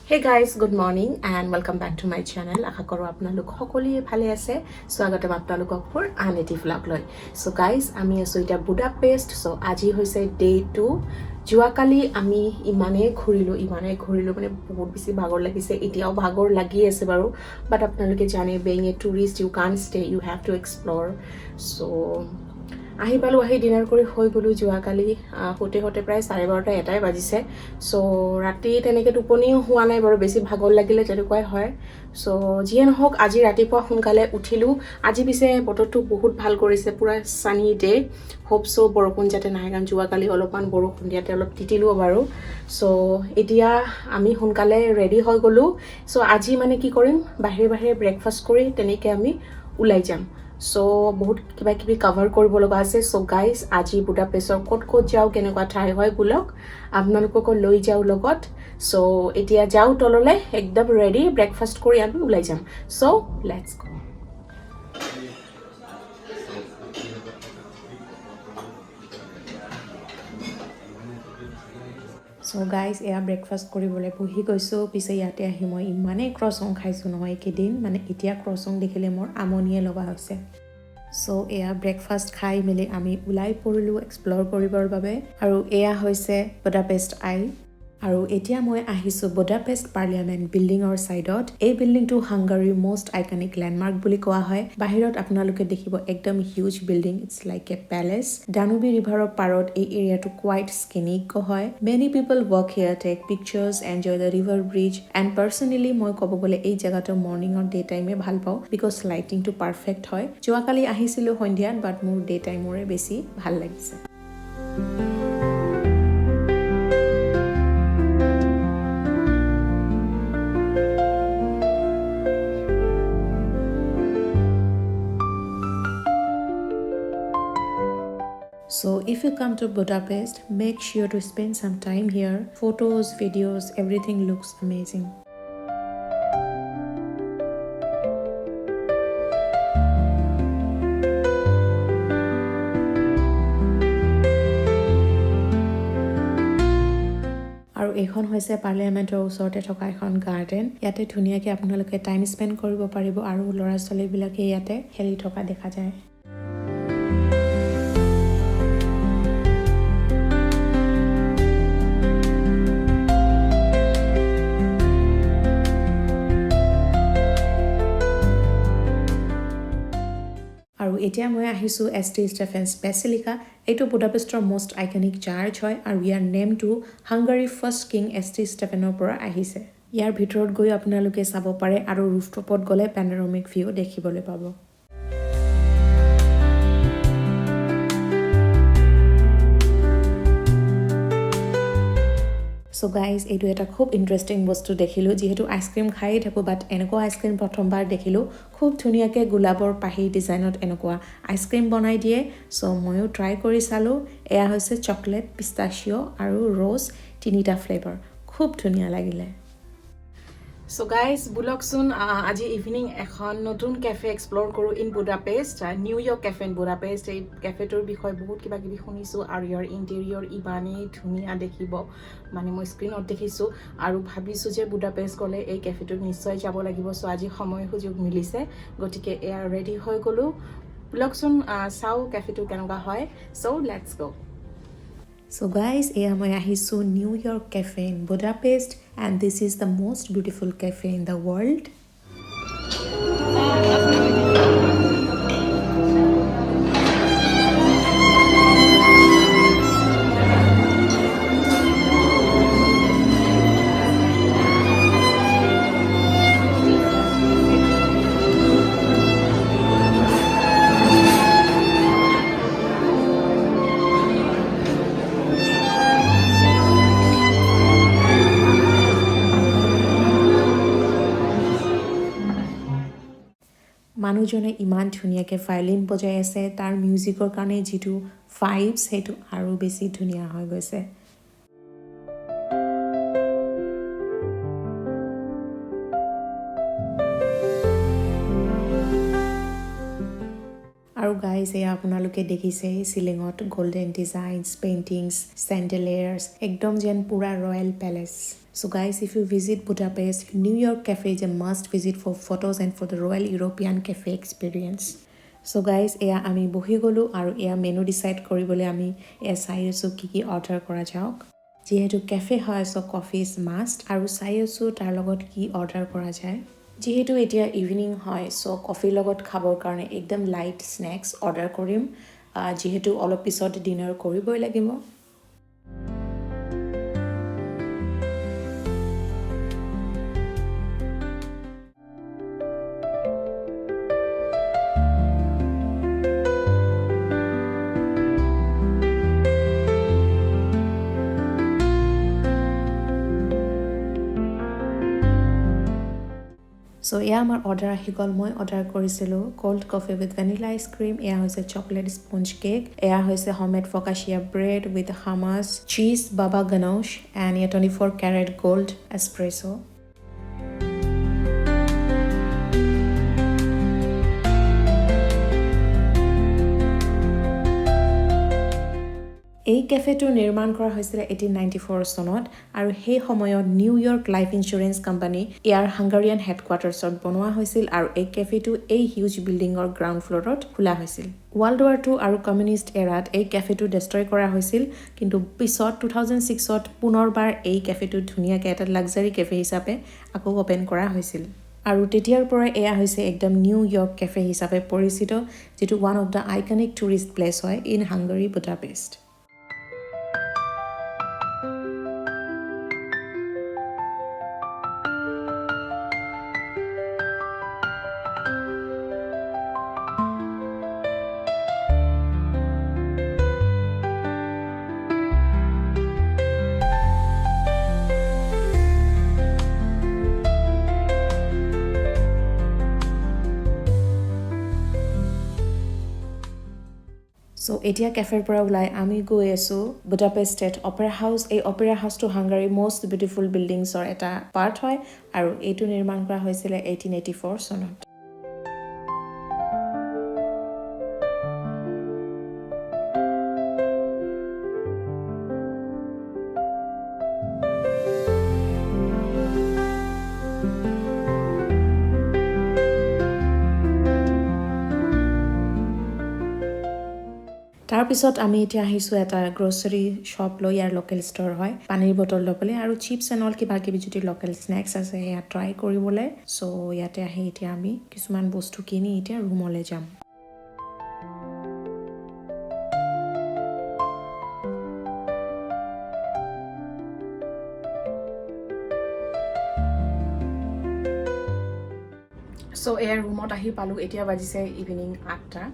Hey guys, good morning and welcome back to my channel. আশা কৰোঁ আপোনালোক সকলোৱে ভালে আছে। স্বাগতম আপোনালোকক মোৰ আন এটি vlog লৈ। So guys, আমি আছো এতিয়া বুদাপেষ্ট। So আজি হৈছে day 2। যোৱাকালি আমি ইমানেই ঘূৰিলো মানে বহুত বেছি ভাগৰ লাগিছে। এতিয়াও ভাগৰ লাগি আছে বাৰু। But আপোনালোকে জানে being a tourist you can't stay, you have to explore. So আহি পালো আহি ডিনাৰ কৰি হৈ গলো যোৱাকালি হোতে প্ৰায় 12:30 এটাই বাজিছে সো ৰাতি তেনেকে টোপনিও হোৱা নাই বাৰু বেছি ভাগৰ লাগিলে তেনেকুৱাই হয় সো যিয়ে নহওক আজি ৰাতিপুৱা সোনকালে উঠিলো আজি পিছে বতৰটো বহুত ভাল কৰিছে পুৰা সানি ডে হোপ সো বৰষুণ যাতে নাহে কাৰণ যোৱাকালি অলপমান বৰষুণ দিয়াতে অলপ তিতিলো বাৰু সো এতিয়া আমি সোনকালে ৰেডি হৈ গলো সো আজি মানে কি কৰিম বাহিৰে ব্ৰেকফাষ্ট কৰি তেনেকে আমি ওলাই যাম So বহুত কিবা কিবি কভাৰ কৰিব লগা আছে সো গাইস আজি বুদাপেষ্টৰ ক'ত যাও কেনেকুৱা ঠাই হয় বুলক আপোনালোকক লৈ যাও লগত সো এতিয়া যাও তললে একদম ৰেডি ব্ৰেকফাষ্ট কৰি আমি ওলাই যাম so let's go So guys, এয়া ব্ৰেকফাষ্ট কৰিবলৈ বহি গৈছো পিছে ইয়াতে আহি মই ইমানে ক্ৰছং খাইছো নহয় একেদিন মানে এতিয়া ক্ৰছং দেখিলে মোৰ আমনিয়ে লগা হৈছে সো এয়া ব্ৰেকফাষ্ট খাই মেলি আমি ওলাই পৰিলো এক্সপ্লোৰ কৰিবৰ বাবে আৰু এয়া হৈছে বুদাপেষ্ট আই আৰু এতিয়া মই আহিছো বুদাপেষ্ট পাৰ্লিয়ামেন্ট বিল্ডিংৰ সাইডত এই বিল্ডিংটো হাংগাৰীৰ মোস্ট আইকনিক ল্যান্ডমাৰ্ক বুলি কোৱা হয় বাহিৰত আপোনালোকে দেখিব একদম huge building it's like a palace Danube ৰিভাৰৰ পাৰত এই এৰিয়াটো কোৱাইট স্কিনিক হয় many people walk here take pictures enjoy the river bridge and personally মই ক'ব গ'লে এই জেগাটো মৰ্নিঙৰ ডে টাইমে ভাল পাওঁ বিকজ লাইটিংটো পাৰফেক্ট হয় যোৱাকালি আহিছিলো সন্ধিয়াত বাট মোৰ ডে টাইমৰে বেছি ভাল লাগিছে So if you come to Budapest, make sure to spend some time here. Photos, videos, everything looks amazing. আৰু এখন হৈছে পাৰ্লিয়ামেন্টৰ ওচৰতে থকা এখন গাৰ্ডেন ইয়াতে ধুনীয়াকৈ আপোনালোকে টাইম স্পেন্ড কৰিব পাৰিব আৰু ল'ৰা ছোৱালীবিলাকে ইয়াতে খেলি থকা দেখা যায় আৰু এতিয়া মই আহিছো এছটি ষ্টেফেন্স বেচিলিকা এইটো বুদাপেষ্টৰ মোস্ট আইকনিক চাৰ্চ হয় আৰু ইয়াৰ নেমটো হাংগাৰীৰ ফাৰ্ষ্ট কিং এছটি ষ্টেফেনৰ পৰা আহিছে ইয়াৰ ভিতৰত গৈ আপোনালোকে চাব পাৰে আৰু ৰুফটপত গ'লে পেনোৰামিক ভিউ দেখিবলৈ পাব So guys, এইটো এটা খুব ইন্টাৰেষ্টিং বস্তু দেখিলো যেহেতু আইসক্ৰীম খাইয়ে থাকো বাট এনেকুৱা আইসক্ৰীম প্ৰথমবাৰ দেখিলো খুব ধুনীয়াকৈ গোলাপৰ পাহি ডিজাইনত এনেকুৱা আইসক্ৰীম বনাই দিয়ে সো ময়ো ট্ৰাই কৰি চালো এয়া হৈছে চকলেট পিস্তাচিও আৰু ৰ'জ তিনিটা ফ্লেভাৰ খুব ধুনীয়া লাগিলে So guys, বুলকচোন আজি ইভিনিং এখন নতুন কেফে এক্সপ্লোৰ কৰো in Budapest new York cafe in Budapest এই কেফেটোৰ বিষয়ে বহুত কিবা কিবি শুনিছো আৰু ইয়াৰ ইণ্টেৰিয়ৰ ইমানেই ধুনীয়া দেখিব মানে মই স্ক্ৰীনত দেখিছো আৰু ভাবিছো যে বুদাপেষ্ট গ'লে এই কেফেটোত নিশ্চয় যাব লাগিব সো আজি সময় সুযোগ মিলিছে গতিকে এয়া ৰেডি হৈ গলো বুলকচোন চাও কেফেটো কেনেকুৱা হয় so let's go So guys, এয়া মই আহিছো new York cafe in Budapest and this is the most beautiful cafe in the world. মানুহজনে ইমান ধুনীয়াকৈ ভায়োলিন বজাই আছে তাৰ মিউজিকৰ কাৰণে যেটো ভাইবছ হেতু আৰু বেছি ধুনীয়া হৈ গৈছে আৰু গাইজ এয়া আপোনালোকে দেখিছে চিলিঙত গোল্ডেন ডিজাইনছ পেইণ্টিংছ চেণ্ডেলিয়াৰ্ছ একদম যেন পুৰা royal palace So guys, if you visit Budapest, New York Café is a must visit for photos and for the Royal European Cafe experience. So guys, এয়া আমি বহি গলো আৰু এয়া মেনু ডিসাইড কৰিবলৈ আমি এয়া চাই আছো কি অৰ্ডাৰ কৰা যাওক যেহেতু কেফে হয় সো কফি ইজ মাষ্ট আৰু চাই আছো তাৰ লগত কি অৰ্ডাৰ কৰা যায় যেহেতু এতিয়া ইভিনিং হয় সো কফি লগত খাবৰ কাৰণে একদম লাইট স্নেক্স অৰ্ডাৰ কৰিম যেহেতু অলপ পিছত ডিনাৰ কৰিবই লাগিব So yeah, my order ahi gol moi order korisilo cold coffee with vanilla ice cream. Yeah, hoise chocolate sponge cake. Yeah, hoise homemade focaccia bread with hummus, cheese, baba ganoush, and yeah 24 karat gold espresso. এই কেফেটো নিৰ্মাণ কৰা হৈছিল 1894 চনত আৰু সেই সময়ত New York life insurance company ইয়াৰ Hungarian হেডকোৱাৰ্টাৰ্ছত বনোৱা হৈছিল আৰু এই কেফেটো এই হিউজ বিল্ডিঙৰ গ্ৰাউণ্ড ফ্ল'ৰত খোলা হৈছিল ৱৰ্ল্ড ৱাৰ II আৰু কমিউনিষ্ট এৰাত এই কেফেটো ডেষ্ট্ৰয় কৰা হৈছিল কিন্তু পিছত 2006ত পুনৰবাৰ এই কেফেটো ধুনীয়াকৈ এটা লাক্সাৰী কেফে হিচাপে আকৌ ওপেন কৰা হৈছিল আৰু তেতিয়াৰ পৰা এয়া হৈছে একদম নিউ ইয়ৰ্ক কেফে হিচাপে পৰিচিত যেটো one of the iconic tourist place হয় in Hungary Budapest So etia cafe পৰা ওলাই আমি গৈ আছো বুদাপেষ্ট ষ্টেট অপেৰা হাউস এই অপেৰা হাউসটো হাংগাৰীৰ most beautiful buildings-ৰ এটা পাৰ্ট হয় আৰু এইটো নিৰ্মাণ কৰা হৈছিল 1884 চনত তাৰ পিছত আমি এতিয়া আহিছো এটা গ্ৰোসাৰী শপ লৈ ইয়াৰ লোকেল ষ্টৰ হয় পানীৰ বটল লবলৈ আৰু চিপছ এণ্ড অল কিবা কিবি যদি লোকেল স্নেক্স আছে এয়া ট্ৰাই কৰিবলৈ সো ইয়াতে আহি এতিয়া আমি কিছুমান বস্তু কিনি এতিয়া ৰুমলৈ যাম সো এয়াৰ ৰুমত আহি পালো এতিয়া বাজিছে ইভিনিং 8টা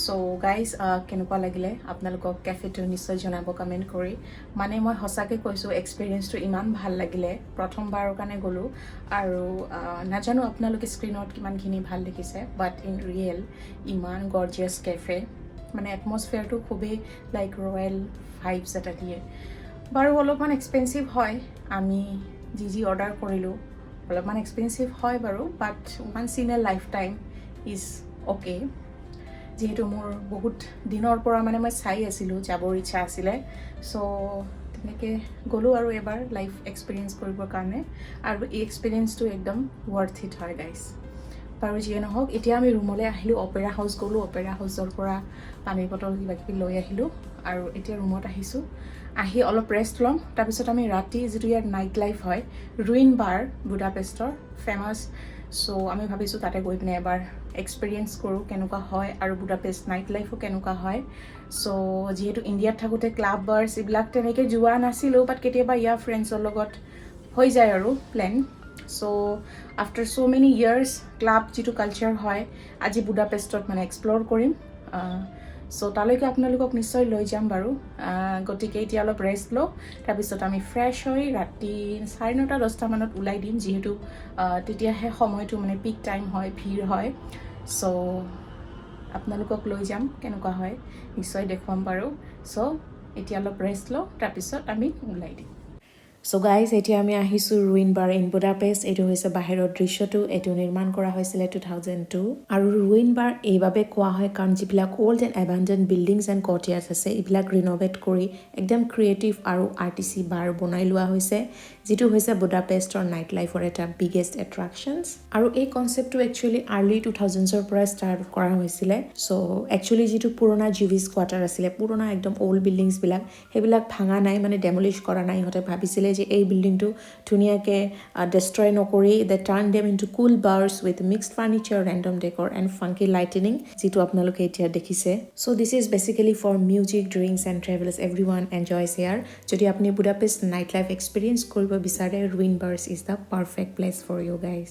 So guys, কেনেকুৱা লাগিলে আপোনালোকক কেফেটো নিশ্চয় জনাব কমেন্ট কৰি মানে মই হসাকে কৈছো এক্সপেৰিয়েন্সটো ইমান ভাল লাগিলে প্ৰথমবাৰৰ কাৰণে গলো আৰু নাজানো আপোনালোকে স্ক্ৰিনত কিমানখিনি ভাল দেখিছে বাট ইন ৰিয়েল ইমান গৰ্জিয়াছ কেফে মানে এটমস্ফিয়াৰটো খুবেই লাইক ৰয়েল ভাইবছ এটা দিয়ে বাৰু অলপমান এক্সপেন্সিভ হয় আমি যি অৰ্ডাৰ কৰিলো অলপমান এক্সপেন্সিভ হয় বাৰু but once in a lifetime is okay যেহেতু মোৰ বহুত দিনৰ পৰা মানে মই চাই আছিলো যাবৰ ইচ্ছা আছিলে সো তেনেকৈ গ'লো আৰু এবাৰ লাইফ এক্সপেৰিয়েন্স কৰিবৰ কাৰণে আৰু এই এক্সপেৰিয়েন্সটো একদম ৱৰ্থ ইট হয় গাইজ বাৰু যিয়ে নহওক এতিয়া আমি ৰুমলৈ আহিলোঁ অপেৰা হাউচ গ'লোঁ অপেৰা হাউচৰ পৰা পানীৰ বটল কিবা কিবি লৈ আহিলোঁ আৰু এতিয়া ৰুমত আহিছোঁ আহি অলপ ৰেষ্ট ল'ম তাৰপিছত আমি ৰাতি যিটো ইয়াৰ নাইট লাইফ হয় ৰুইন বাৰ বুদাপেষ্টৰ ফেমাছ সো আমি ভাবিছোঁ তাতে গৈ পিনে এবাৰ এক্সপেৰিয়েন্স কৰোঁ কেনেকুৱা হয় আৰু বুদাপেষ্ট নাইট লাইফো কেনেকুৱা হয় সো যেহেতু ইণ্ডিয়াত থাকোঁতে ক্লাব বাৰ্ছ এইবিলাক তেনেকৈ যোৱা নাছিলোঁ বাট কেতিয়াবা ইয়াৰ ফ্ৰেণ্ডছৰ লগত হৈ যায় আৰু প্লেন সো আফটাৰ ছ' মেনি ইয়াৰ্ছ ক্লাব যিটো কালচাৰ হয় আজি বুদাপেষ্টত মানে এক্সপ্ল'ৰ কৰিম সো তালৈকে আপোনালোকক নিশ্চয় লৈ যাম বাৰু গতিকে এতিয়া অলপ ৰেষ্ট লওঁ তাৰপিছত আমি ফ্ৰেছ হৈ ৰাতি 9:30-10টা মানত ওলাই দিম যিহেতু তেতিয়াহে সময়টো মানে পিক টাইম হয় ভিৰ হয় সো আপোনালোকক লৈ যাম কেনেকুৱা হয় নিশ্চয় দেখুৱাম বাৰু সো এতিয়া অলপ ৰেষ্ট লওঁ তাৰপিছত আমি ওলাই দিম So guys, এতিয়া আমি আহিছোঁ ৰুইন বাৰ ইন বুদাপেষ্ট। এইটো হৈছে বাহিৰৰ দৃশ্যটো। এইটো নিৰ্মাণ কৰা হৈছিলে 2002। আৰু ৰুইন বাৰ এইবাবে কোৱা হয় কাৰণ যিবিলাক অল্ড এণ্ড এবাণ্ডেণ্ট বিল্ডিংছ এণ্ড কৰ্টয়াৰ্ছ আছে এইবিলাক ৰিন'ভেট কৰি একদম ক্ৰিয়েটিভ আৰু আৰ্টিচি বাৰ বনাই লোৱা হৈছে, যিটো হৈছে বুদাপেষ্টৰ নাইট লাইফৰ এটা বিগেষ্ট এট্ৰেকশ্যনছ। আৰু এই কনচেপ্টটো একচুৱেলি আৰ্লি 2000ছৰ পৰা ষ্টাৰ্ট কৰা হৈছিলে। চ' একচুৱেলি যিটো পুৰণা জিভিছ কোৱাৰ্টাৰ আছিলে, পুৰণা একদম অল্ড বিল্ডিংছবিলাক, সেইবিলাক ভাঙা নাই, মানে ডেমলিছ কৰা নাই। ইহঁতে ভাবিছিলে যে এই বিল্ডিংটো ধুনীয়াকৈ ডেষ্ট্ৰয় নকৰি they turn them into cool bars with mixed furniture, random decor and funky lightening, যিটো আপোনালোকে এতিয়া দেখিছে। So' this is basically for music, drinks and travels, everyone enjoys here. যদি আপুনি বুদাপেষ্ট নাইট লাইফ এক্সপিৰিয়েঞ্চ কৰিব বিচাৰে, ruin bars is the perfect place for you guys.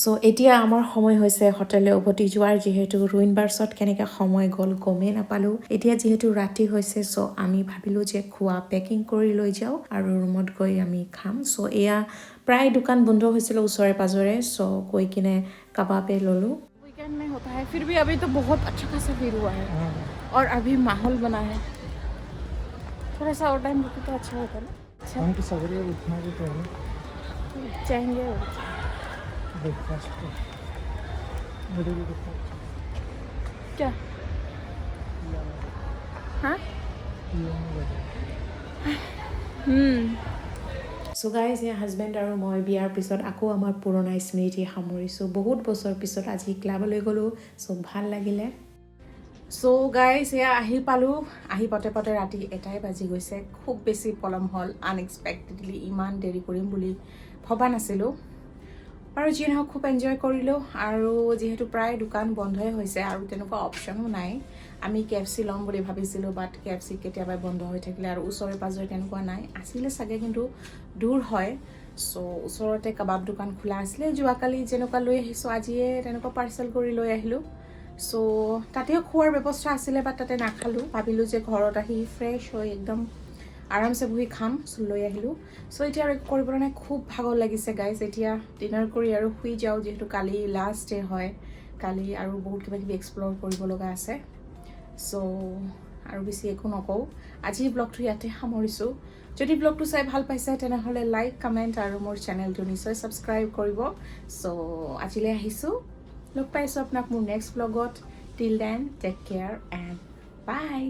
So' এতিয়া আমাৰ সময় হৈছে হোটেললৈ উভতি যোৱাৰ। যিহেতু ৰুইন বাৰ্ছত কেনেকৈ সময় গ'ল গমেই নাপালোঁ। এতিয়া যিহেতু ৰাতি হৈছে, চ' আমি ভাবিলোঁ যে খোৱা পেকিং কৰি লৈ যাওঁ আৰু ৰুমত গৈ আমি খাম। চ' এয়া প্ৰায় দোকান বন্ধ হৈছিলে ওচৰে পাজৰে, চ' গৈ কিনে কাবাবে ল'লোঁ। वीकेंड में होता है, फिर भी अभी तो बहुत अच्छा खासा भीड़ हुआ है और अभी माहौल बना है। थोड़ा सा और टाइम रुके तो अच्छा होता ना। अच्छा हम तो सवेरे उठना भी पहले चाहेंगे। ब्रेकफास्ट को क्या हाँ চ' গাইজ, এয়া হাজবেণ্ড আৰু মই বিয়াৰ পিছত আকৌ আমাৰ পুৰণা স্মৃতি সামৰিছোঁ। বহুত বছৰ পিছত আজি ক্লাবলৈ গ'লোঁ, চ' ভাল লাগিলে। চ' গাইজ, এয়া আহি পালোঁ। আহি পাতে পাতে ৰাতি 1টাই বাজি গৈছে। খুব বেছি পলম হ'ল। আনএক্সপেক্টেডলি ইমান দেৰি কৰিম বুলি ভবা নাছিলোঁ। আৰু যি নহওক খুব এনজয় কৰিলোঁ। আৰু যিহেতু প্ৰায় দোকান বন্ধই হৈছে আৰু তেনেকুৱা অপশ্যনো নাই, আমি KFC ল'ম বুলি ভাবিছিলোঁ, বাট KFC কেতিয়াবাই বন্ধ হৈ থাকিলে আৰু ওচৰে পাজৰে তেনেকুৱা নাই। আছিলে চাগে, কিন্তু দূৰ হয়। চ' ওচৰতে কাবাব দোকান খোলা আছিলে। যোৱাকালি যেনেকুৱা লৈ আহিছোঁ, আজিয়ে তেনেকুৱা পাৰ্চেল কৰি লৈ আহিলোঁ। চ' তাতেও খোৱাৰ ব্যৱস্থা আছিলে, বাট তাতে নাখালোঁ। ভাবিলোঁ যে ঘৰত আহি ফ্ৰেছ হৈ একদম আৰামছে বহি খাম, চ' লৈ আহিলোঁ। চ' এতিয়া আৰু একো কৰিবলৈ নাই, খুব ভাগৰ লাগিছে গাইজ। এতিয়া ডিনাৰ কৰি আৰু শুই যাওঁ, যিহেতু কালি লাষ্ট ডে হয়। কালি আৰু বহুত কিবা কিবি এক্সপ্ল'ৰ কৰিব লগা আছে। চ' আৰু বেছি একো নকওঁ, আজিৰ ব্লগটো ইয়াতে সামৰিছোঁ। যদি ব্লগটো চাই ভাল পাইছে তেনেহ'লে লাইক, কমেণ্ট আৰু মোৰ চেনেলটো নিশ্চয় ছাবস্ক্ৰাইব কৰিব। চ' আজিলৈ আহিছোঁ, লগ পাইছোঁ আপোনাক মোৰ নেক্সট ব্লগত। Till then take care and by.